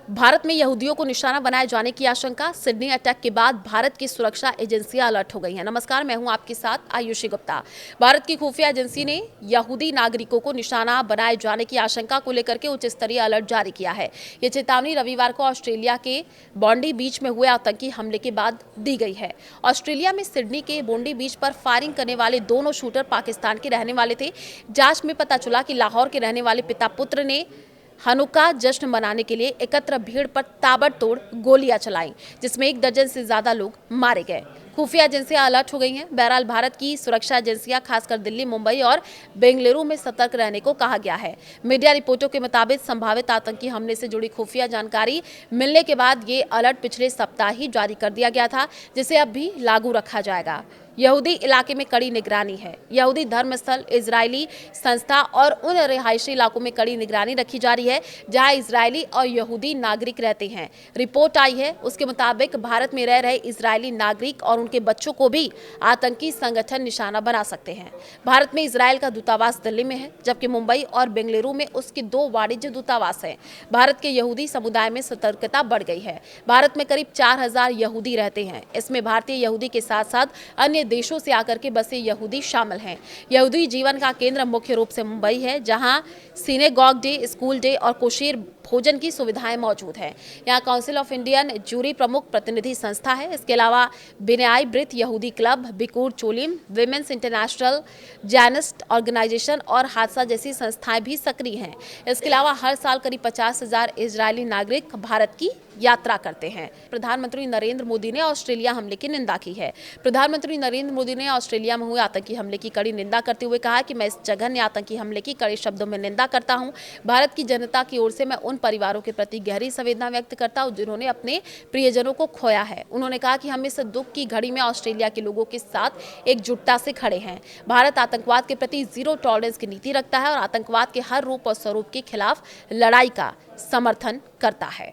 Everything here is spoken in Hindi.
भारत में यहूदियों को निशाना बनाए जाने की आशंका। सिडनी अटैक के बाद भारत की सुरक्षा एजेंसियां अलर्ट हो गई हैं। नमस्कार, मैं हूं आपके साथ आयुषी गुप्ता। भारत की खुफिया एजेंसी ने यहूदी नागरिकों को निशाना बनाए जाने की आशंका को लेकर के उच्च स्तरीय अलर्ट जारी किया है। ये चेतावनी रविवार को ऑस्ट्रेलिया के बॉन्डी बीच में हुए आतंकी हमले के बाद दी गई है। ऑस्ट्रेलिया में सिडनी के बॉन्डी बीच पर फायरिंग करने वाले दोनों शूटर पाकिस्तान के रहने वाले थे। जांच में पता चला कि लाहौर के रहने वाले पिता पुत्र ने हनुका जश्न मनाने के लिए एकत्र भीड़ पर ताबड़तोड़ गोलियां चलाईं, जिसमें 1 दर्जन से ज्यादा लोग मारे गए। खुफिया एजेंसियां अलर्ट हो गई हैं। बहरहाल भारत की सुरक्षा एजेंसियां खासकर दिल्ली, मुंबई और बेंगलुरु में सतर्क रहने को कहा गया है। मीडिया रिपोर्टों के मुताबिक संभावित आतंकी हमले से जुड़ी खुफिया जानकारी मिलने के बाद ये अलर्ट पिछले सप्ताह ही जारी कर दिया गया था, जिसे अब भी लागू रखा जाएगा। यहूदी इलाके में कड़ी निगरानी है। यहूदी धर्मस्थल, इजरायली संस्था और उन रिहायशी इलाकों में कड़ी निगरानी रखी जा रही है जहां इजरायली और यहूदी नागरिक रहते हैं। रिपोर्ट आई है, उसके मुताबिक भारत में रह रहे इजरायली नागरिक और उनके बच्चों को भी आतंकी संगठन निशाना बना सकते हैं। भारत में इजरायल का दूतावास दिल्ली में है, जबकि मुंबई और बेंगलुरु में उसके 2 वाणिज्य दूतावास हैं। भारत के यहूदी समुदाय में सतर्कता बढ़ गई है। भारत में करीब 4000 यहूदी रहते हैं। इसमें भारतीय यहूदी के साथ साथ अन्य देशों से आकर के बसे यहूदी शामिल हैं। यहूदी जीवन का केंद्र मुख्य रूप से मुंबई है, जहां सिनेगॉग डे, स्कूल डे और कोशेर भोजन की सुविधाएं मौजूद हैं। यहाँ काउंसिल ऑफ इंडियन जूरी प्रमुख प्रतिनिधि संस्था है। इसके अलावा बिनाई ब्रिथ यहूदी club, बिकुर चोलिम, women's international, Jainist organisation और हादसा जैसी संस्थाएं भी सक्रिय हैं। इसके अलावा हर साल करीब 50,000 इजरायली नागरिक भारत की यात्रा करते हैं। प्रधानमंत्री नरेंद्र मोदी ने ऑस्ट्रेलिया हमले की निंदा की है। प्रधानमंत्री नरेंद्र मोदी ने ऑस्ट्रेलिया में हुए आतंकी हमले की कड़ी निंदा करते हुए कहा कि मैं इस जघन्य आतंकी हमले की कड़े शब्दों में निंदा करता हूं। भारत की जनता की ओर से मैं उन परिवारों के प्रति गहरी संवेदना व्यक्त करता हूं जिन्होंने अपने प्रियजनों को खोया है। उन्होंने कहा कि हम इस दुख की घड़ी में ऑस्ट्रेलिया के लोगों के साथ एकजुटता से खड़े हैं। भारत आतंकवाद के प्रति जीरो टॉलरेंस की नीति रखता है और आतंकवाद के हर रूप और स्वरूप के खिलाफ लड़ाई का समर्थन करता है।